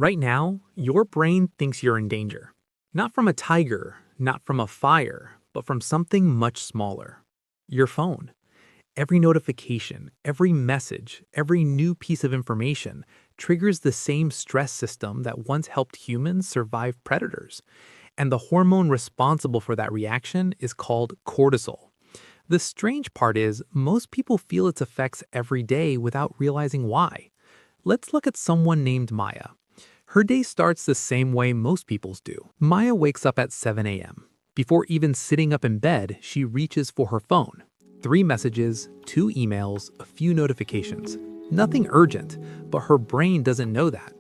Right now, your brain thinks you're in danger. Not from a tiger, not from a fire, but from something much smaller. Your phone. Every notification, every message, every new piece of information triggers the same stress system that once helped humans survive predators. And the hormone responsible for that reaction is called cortisol. The strange part is, most people feel its effects every day without realizing why. Let's look at someone named Maya. Her day starts the same way most people's do. Maya wakes up at 7 a.m. Before even sitting up in bed, she reaches for her phone. 3 messages, 2 emails, a few notifications. Nothing urgent, but her brain doesn't know that.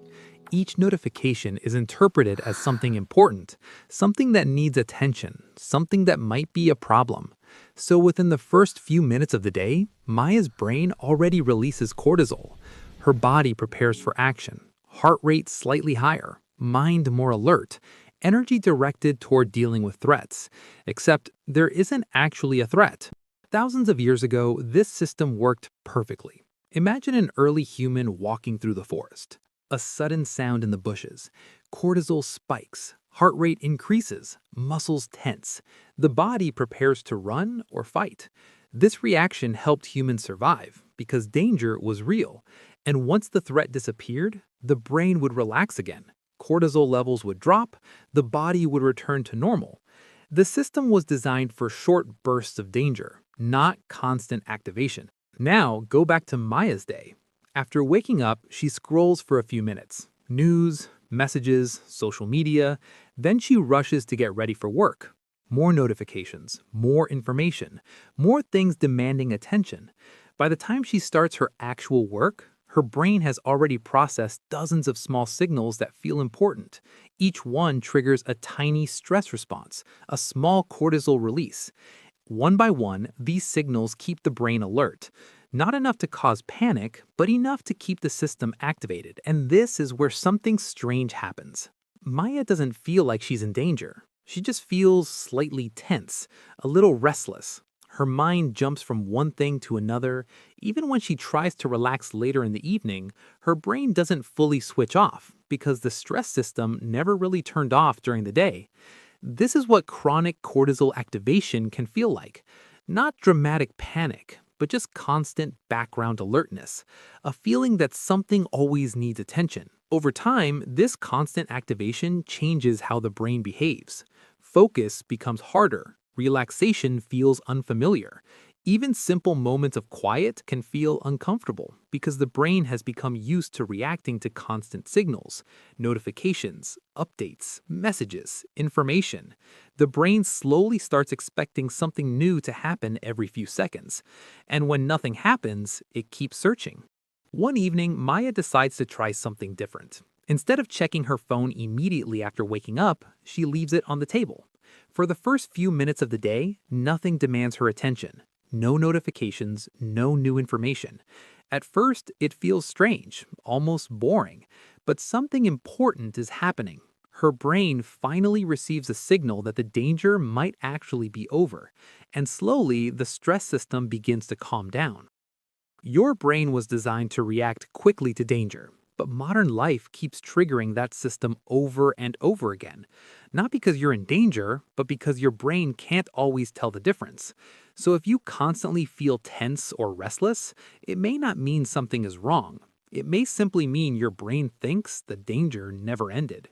Each notification is interpreted as something important, something that needs attention, something that might be a problem. So within the first few minutes of the day, Maya's brain already releases cortisol. Her body prepares for action. Heart rate slightly higher, mind more alert, energy directed toward dealing with threats. Except there isn't actually a threat. Thousands of years ago, this system worked perfectly. Imagine an early human walking through the forest. A sudden sound in the bushes. Cortisol spikes. Heart rate increases. Muscles tense. The body prepares to run or fight. This reaction helped humans survive because danger was real. And once the threat disappeared, the brain would relax again. Cortisol levels would drop, the body would return to normal. The system was designed for short bursts of danger, not constant activation. Now, go back to Maya's day. After waking up, she scrolls for a few minutes. News, messages, social media. Then she rushes to get ready for work. More notifications, more information, more things demanding attention. By the time she starts her actual work, her brain has already processed dozens of small signals that feel important. Each one triggers a tiny stress response, a small cortisol release. One by one, these signals keep the brain alert. Not enough to cause panic, but enough to keep the system activated. And this is where something strange happens. Maya doesn't feel like she's in danger. She just feels slightly tense, a little restless. Her mind jumps from one thing to another. Even when she tries to relax later in the evening, her brain doesn't fully switch off because the stress system never really turned off during the day. This is what chronic cortisol activation can feel like. Not dramatic panic, but just constant background alertness, a feeling that something always needs attention. Over time, this constant activation changes how the brain behaves. Focus becomes harder, relaxation feels unfamiliar. Even simple moments of quiet can feel uncomfortable because the brain has become used to reacting to constant signals, notifications, updates, messages, information. The brain slowly starts expecting something new to happen every few seconds. And when nothing happens, it keeps searching. One evening, Maya decides to try something different. Instead of checking her phone immediately after waking up, she leaves it on the table. For the first few minutes of the day, nothing demands her attention. No notifications, no new information. At first, it feels strange, almost boring, but something important is happening. Her brain finally receives a signal that the danger might actually be over, and slowly the stress system begins to calm down. Your brain was designed to react quickly to danger, but modern life keeps triggering that system over and over again. Not because you're in danger, but because your brain can't always tell the difference. So if you constantly feel tense or restless, it may not mean something is wrong. It may simply mean your brain thinks the danger never ended.